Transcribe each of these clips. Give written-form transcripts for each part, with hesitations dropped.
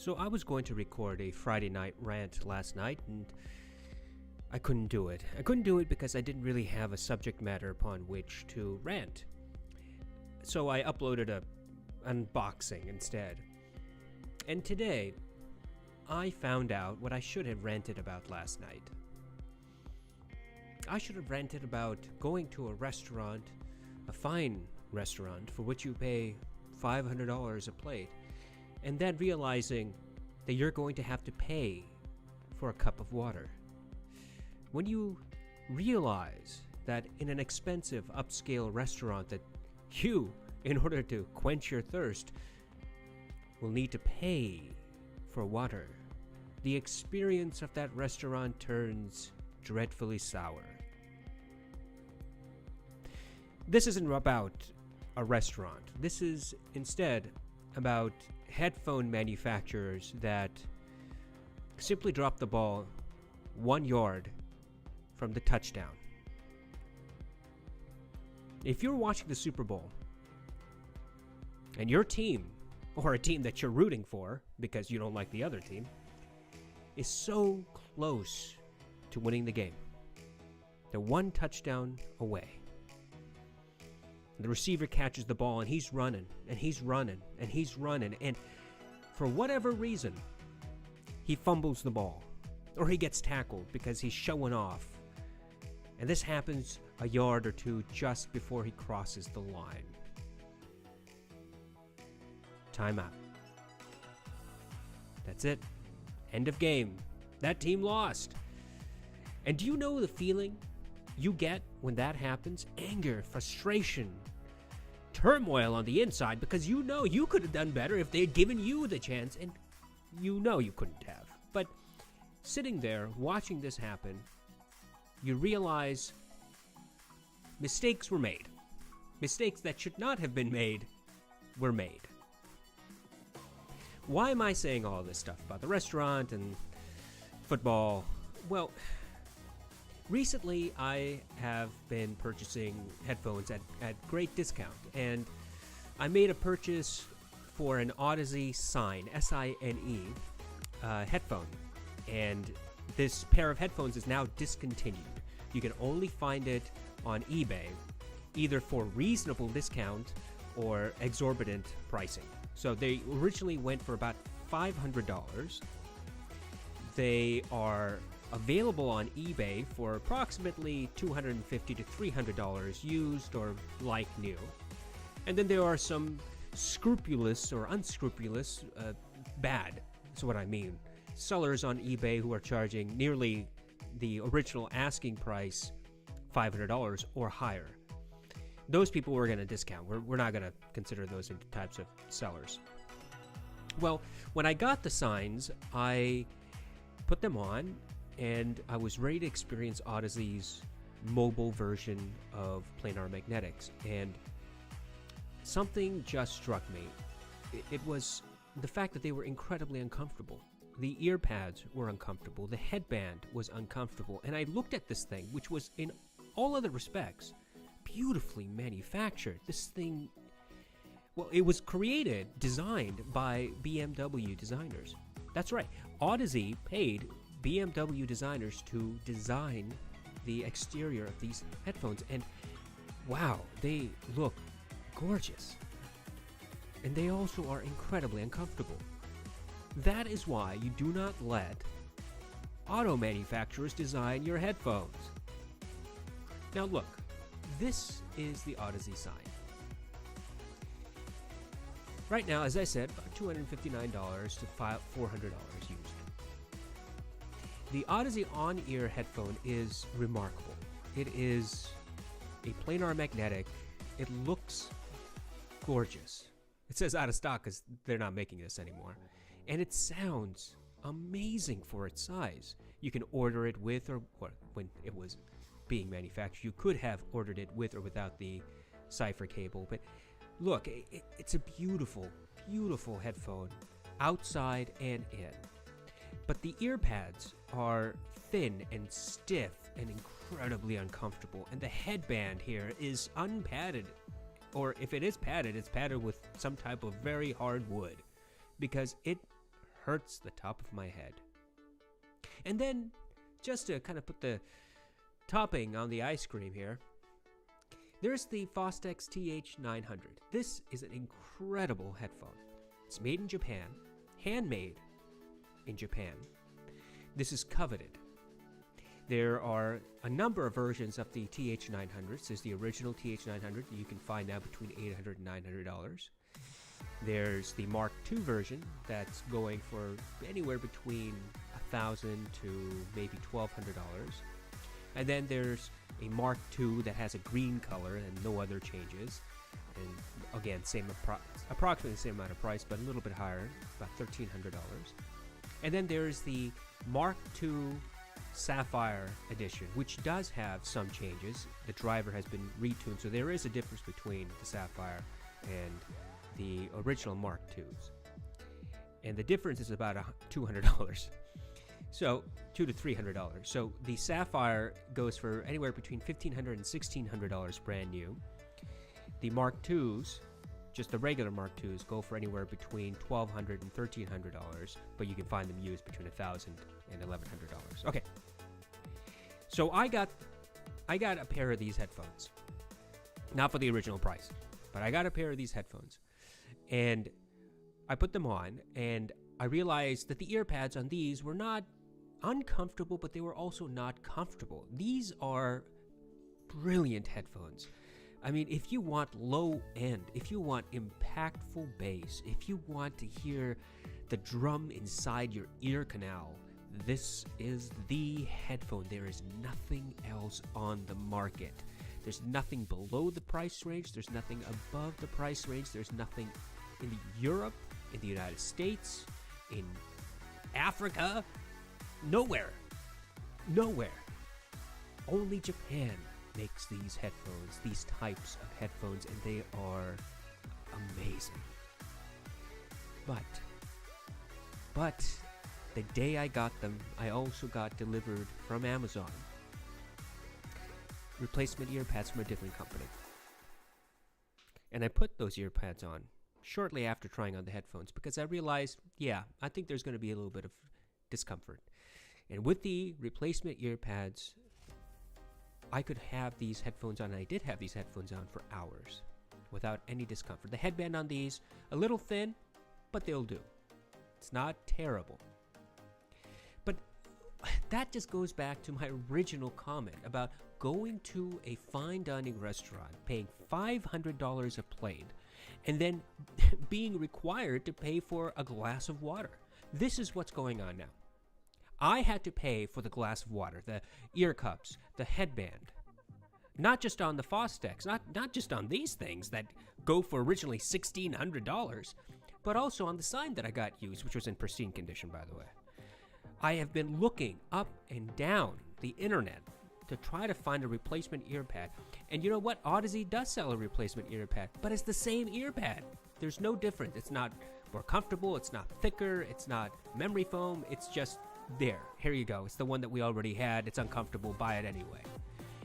So I was going to record a Friday night rant last night, and I couldn't do it. I couldn't do it because I didn't really have a subject matter upon which to rant. So I uploaded a unboxing instead. And today, I found out what I should have ranted about last night. I should have ranted about going to a restaurant, a fine restaurant, for which you pay $500 a plate, and then realizing that you're going to have to pay for a cup of water. When you realize that in an expensive upscale restaurant that you, in order to quench your thirst, will need to pay for water, the experience of that restaurant turns dreadfully sour. This isn't about a restaurant. This is instead about headphone manufacturers that simply drop the ball 1 yard from the touchdown. If you're watching the Super Bowl and your team, or a team that you're rooting for because you don't like the other team, is so close to winning the game, they're one touchdown away. The receiver catches the ball and he's running and he's running and he's running, and for whatever reason he fumbles the ball or he gets tackled because he's showing off, and this happens a yard or two just before he crosses the line. Timeout. That's it. End of game. That team lost. And do you know the feeling you get when that happens? Anger, frustration, turmoil on the inside, because you know you could have done better if they had given you the chance, and you know you couldn't have. But sitting there watching this happen, you realize mistakes were made. Mistakes that should not have been made were made. Why am I saying all this stuff about the restaurant and football? Well, recently I have been purchasing headphones at great discount, and I made a purchase for an Odyssey Sine, S-I-N-E, headphone, and this pair of headphones is now discontinued. You can only find it on eBay, either for reasonable discount or exorbitant pricing. So they originally went for about $500. They are available on eBay for approximately $250 to $300 used or like new. And then there are some scrupulous or unscrupulous, bad, that's what I mean, sellers on eBay who are charging nearly the original asking price, $500 or higher. Those people we're going to discount. We're not going to consider those types of sellers. Well, when I got the signs, I put them on, and I was ready to experience Odyssey's mobile version of planar magnetics, and something just struck me. It was the fact that they were incredibly uncomfortable. The ear pads were uncomfortable. The headband was uncomfortable. And I looked at this thing, which was in all other respects beautifully manufactured. This thing, well, it was designed by BMW designers. That's right. Odyssey paid BMW designers to design the exterior of these headphones, and wow, they look gorgeous. And they also are incredibly uncomfortable. That is why you do not let auto manufacturers design your headphones. Now look, this is the Odyssey Sine. Right now, as I said, about $259 to $400 used. The Odyssey on-ear headphone is remarkable. It is a planar magnetic. It looks gorgeous. It says out of stock because they're not making this anymore. And it sounds amazing for its size. You can order it with or when it was being manufactured, you could have ordered it with or without the cipher cable. But look, it's a beautiful, beautiful headphone outside and in. But the ear pads are thin and stiff and incredibly uncomfortable. And the headband here is unpadded. Or if it is padded, it's padded with some type of very hard wood, because it hurts the top of my head. And then, just to kind of put the topping on the ice cream here, there's the Fostex TH900. This is an incredible headphone. It's made in Japan, handmade in Japan. This is coveted. There are a number of versions of the TH900s. There's the original TH900 you can find now between $800 and $900. There's the Mark II version that's going for anywhere between $1,000 to maybe $1,200. And then there's a Mark II that has a green color and no other changes. And again, approximately the same amount of price, but a little bit higher, about $1,300. And then there's the Mark II Sapphire edition, which does have some changes. The driver has been retuned, so there is a difference between the Sapphire and the original Mark IIs. And the difference is about $200. So $200 to $300. So the Sapphire goes for anywhere between $1,500 and $1,600 brand new. The Mark IIs, just the regular Mark IIs, go for anywhere between $1,200 and $1,300, but you can find them used between $1,000 and $1,100. Okay. So I got a pair of these headphones. Not for the original price, but I got a pair of these headphones. And I put them on, and I realized that the ear pads on these were not uncomfortable, but they were also not comfortable. These are brilliant headphones. I mean, if you want low end, if you want impactful bass, if you want to hear the drum inside your ear canal, this is the headphone. There is nothing else on the market. There's nothing below the price range. There's nothing above the price range. There's nothing in Europe, in the United States, in Africa. Nowhere. Only Japan makes these headphones, these types of headphones, and they are amazing. But the day I got them, I also got delivered from Amazon replacement ear pads from a different company. And I put those ear pads on shortly after trying on the headphones because I realized, I think there's going to be a little bit of discomfort. And with the replacement ear pads, I could have these headphones on, and I did have these headphones on for hours without any discomfort. The headband on these, a little thin, but they'll do. It's not terrible. But that just goes back to my original comment about going to a fine dining restaurant, paying $500 a plate, and then being required to pay for a glass of water. This is what's going on now. I had to pay for the glass of water, the ear cups, the headband. Not just on the Fostex, not just on these things that go for originally $1,600, but also on the sign that I got used, which was in pristine condition, by the way. I have been looking up and down the internet to try to find a replacement ear pad. And you know what? Odyssey does sell a replacement ear pad, but it's the same ear pad. There's no difference. It's not more comfortable. It's not thicker. It's not memory foam. It's just there. Here you go. It's the one that we already had. It's uncomfortable. Buy it anyway.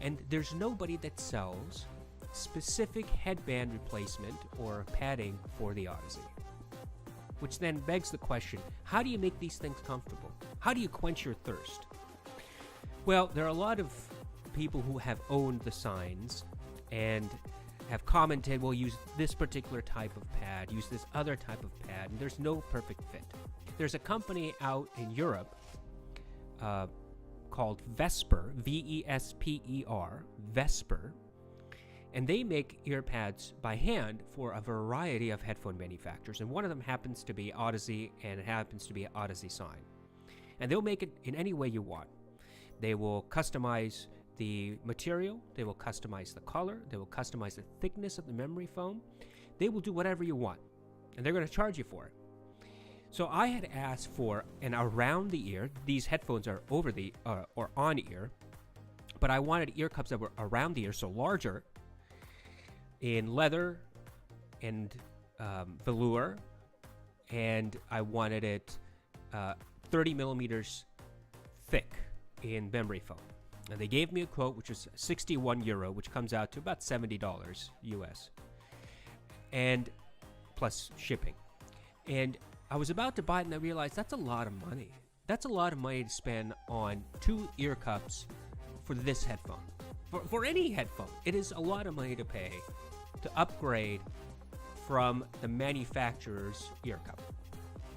And there's nobody that sells specific headband replacement or padding for the Odyssey. Which then begs the question, how do you make these things comfortable? How do you quench your thirst? Well, there are a lot of people who have owned the signs and have commented, well, use this particular type of pad, use this other type of pad, and there's no perfect fit. There's a company out in Europe called Vesper, Vesper, Vesper, and they make ear pads by hand for a variety of headphone manufacturers, and one of them happens to be Odyssey, and it happens to be an Odyssey sign. And they'll make it in any way you want. They will customize the material, they will customize the color, they will customize the thickness of the memory foam. They will do whatever you want, and they're going to charge you for it. So I had asked for an around the ear. These headphones are over the or on ear, but I wanted ear cups that were around the ear, so larger, in leather and velour, and I wanted it 30 millimeters thick in memory foam. And they gave me a quote, which was €61, which comes out to about $70 US, and plus shipping. And I was about to buy it and I realized that's a lot of money. That's a lot of money to spend on 2 ear cups for this headphone. For any headphone, it is a lot of money to pay to upgrade from the manufacturer's ear cup,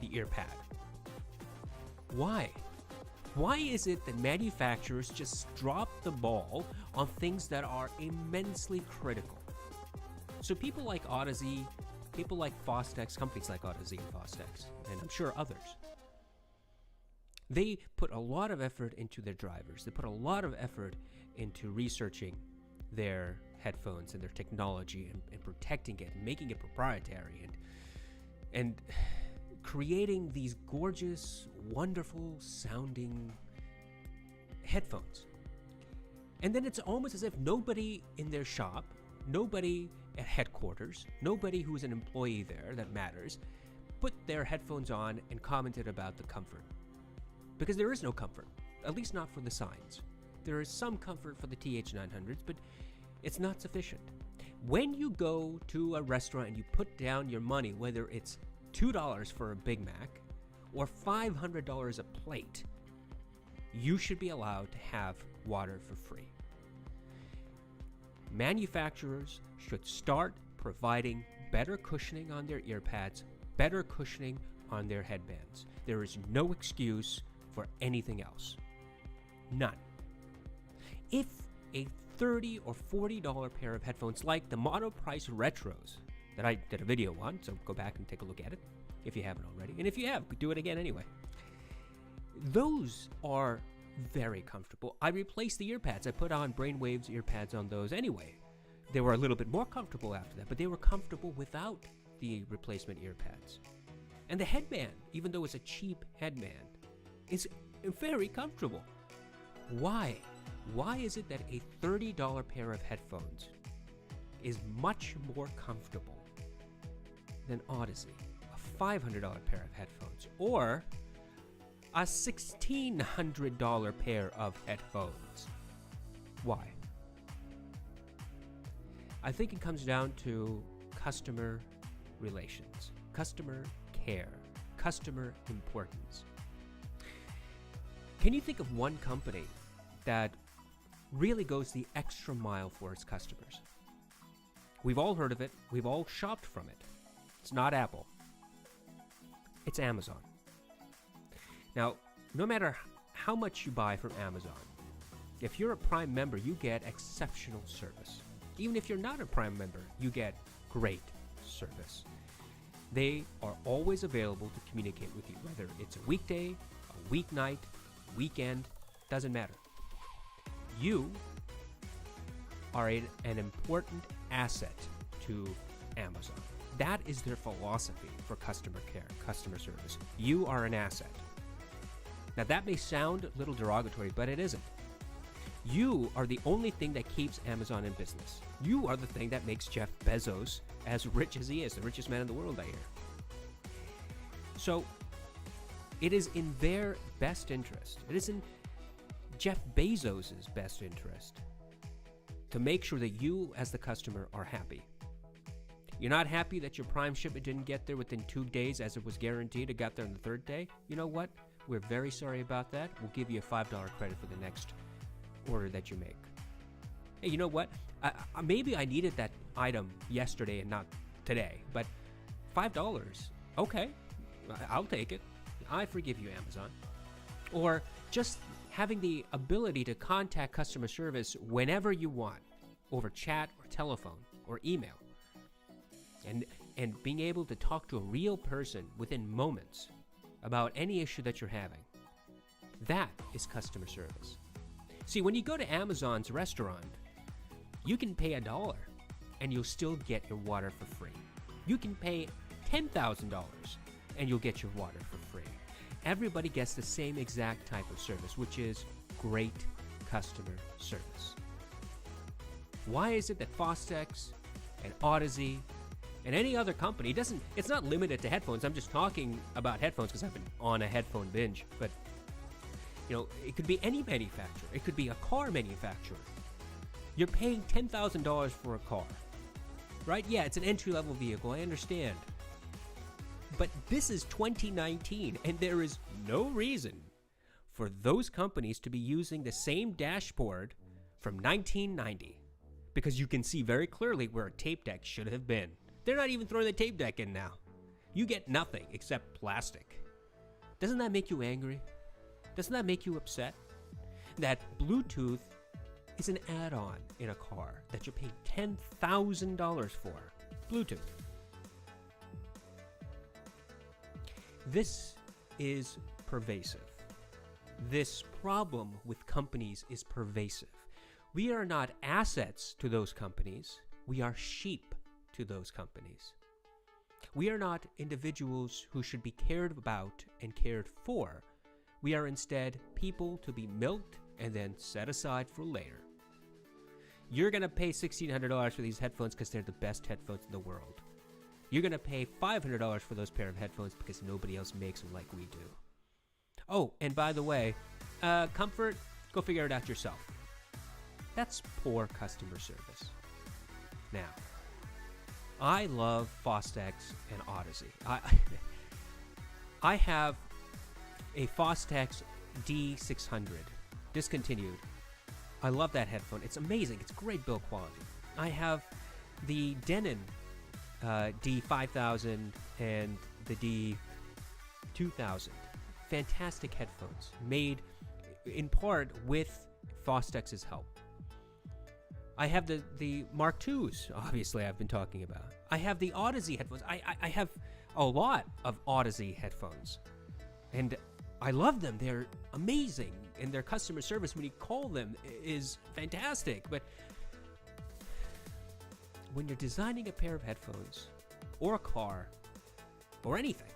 the ear pad. Why? Why is it that manufacturers just drop the ball on things that are immensely critical? So people like Odyssey, people like Fostex, companies like Odyssey and Fostex, and I'm sure others, they put a lot of effort into their drivers. They put a lot of effort into researching their headphones and their technology and protecting it and making it proprietary and creating these gorgeous, wonderful sounding headphones. And then it's almost as if nobody in their shop, nobody at headquarters, nobody who's an employee there that matters, put their headphones on and commented about the comfort. Because there is no comfort, at least not for the signs. There is some comfort for the TH900s, but it's not sufficient. When you go to a restaurant and you put down your money, whether it's $2 for a Big Mac or $500 a plate, you should be allowed to have water for free. Manufacturers should start providing better cushioning on their ear pads, better cushioning on their headbands. There is no excuse for anything else. None. If a $30 or $40 pair of headphones like the Monoprice Retros that I did a video on, so go back and take a look at it if you haven't already. And if you have, do it again anyway. Those are very comfortable. I replaced the ear pads. I put on Brainwave's ear pads on those anyway. They were a little bit more comfortable after that, but they were comfortable without the replacement ear pads. And the headband, even though it's a cheap headband, is very comfortable. Why? Why is it that a $30 pair of headphones is much more comfortable than Odyssey, a $500 pair of headphones, or a $1,600 pair of headphones? Why? I think it comes down to customer relations, customer care, customer importance. Can you think of one company that really goes the extra mile for its customers? We've all heard of it. We've all shopped from it. It's not Apple. It's Amazon. Now, no matter how much you buy from Amazon, if you're a Prime member, you get exceptional service. Even if you're not a Prime member, you get great service. They are always available to communicate with you, whether it's a weekday, a weeknight, weekend, doesn't matter. You are an important asset to Amazon. That is their philosophy for customer care, customer service. You are an asset. Now that may sound a little derogatory, but it isn't. You are the only thing that keeps Amazon in business. You are the thing that makes Jeff Bezos as rich as he is, the richest man in the world, I hear. So it is in their best interest. It is in Jeff Bezos' best interest to make sure that you, as the customer, are happy. You're not happy that your Prime shipment didn't get there within 2 days as it was guaranteed. It got there on the 3rd day. You know what? We're very sorry about that. We'll give you a $5 credit for the next order that you make. Hey, you know what? Maybe I needed that item yesterday and not today, but $5, okay, I'll take it. I forgive you, Amazon. Or just having the ability to contact customer service whenever you want, over chat or telephone or email, and being able to talk to a real person within moments about any issue that you're having. That is customer service. See, when you go to Amazon's restaurant, you can pay $1 and you'll still get your water for free. You can pay $10,000 and you'll get your water for free. Everybody gets the same exact type of service, which is great customer service. Why is it that Fostex and Odyssey and any other company it's not limited to headphones. I'm just talking about headphones because I've been on a headphone binge, but it could be any manufacturer. It could be a car manufacturer. You're paying $10,000 for a car, right? Yeah, it's an entry-level vehicle, I understand. But this is 2019, and there is no reason for those companies to be using the same dashboard from 1990, because you can see very clearly where a tape deck should have been. They're not even throwing the tape deck in now. You get nothing except plastic. Doesn't that make you angry? Doesn't that make you upset? That Bluetooth is an add-on in a car that you pay $10,000 for. Bluetooth. This is pervasive. This problem with companies is pervasive. We are not assets to those companies. We are sheep to those companies. We are not individuals who should be cared about and cared for. We are instead people to be milked and then set aside for later. You're going to pay $1,600 for these headphones because they're the best headphones in the world. You're going to pay $500 for those pair of headphones because nobody else makes them like we do. Oh, and by the way, comfort, go figure it out yourself. That's poor customer service. Now, I love Fostex and Odyssey. I have a Fostex D600, discontinued. I love that headphone. It's amazing. It's great build quality. I have the Denon D5000 and the D2000. Fantastic headphones, made in part with Fostex's help. I have the Mark IIs, obviously, I've been talking about. I have the Odyssey headphones. I have a lot of Odyssey headphones. And I love them. They're amazing. And their customer service, when you call them, is fantastic. But when you're designing a pair of headphones, or a car, or anything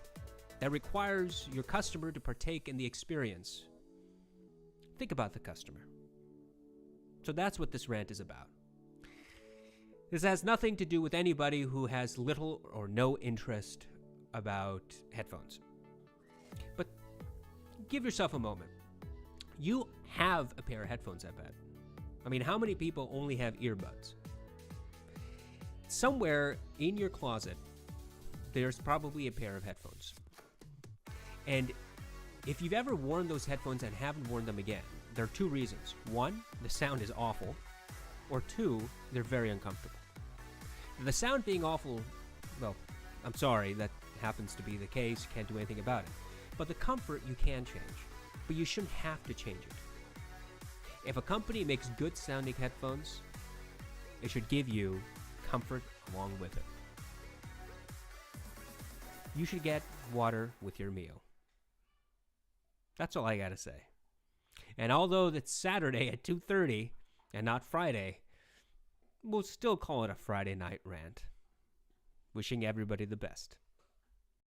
that requires your customer to partake in the experience, think about the customer. So that's what this rant is about. This has nothing to do with anybody who has little or no interest about headphones. But give yourself a moment. You have a pair of headphones, I bet. I mean, how many people only have earbuds? Somewhere in your closet, there's probably a pair of headphones. And if you've ever worn those headphones and haven't worn them again, there are two reasons. One, the sound is awful. Or two, they're very uncomfortable. The sound being awful, well, I'm sorry, that happens to be the case. You can't do anything about it. But the comfort you can change. But you shouldn't have to change it. If a company makes good sounding headphones, it should give you comfort along with it. You should get water with your meal. That's all I gotta say. And although it's Saturday at 2:30 and not Friday, we'll still call it a Friday night rant. Wishing everybody the best.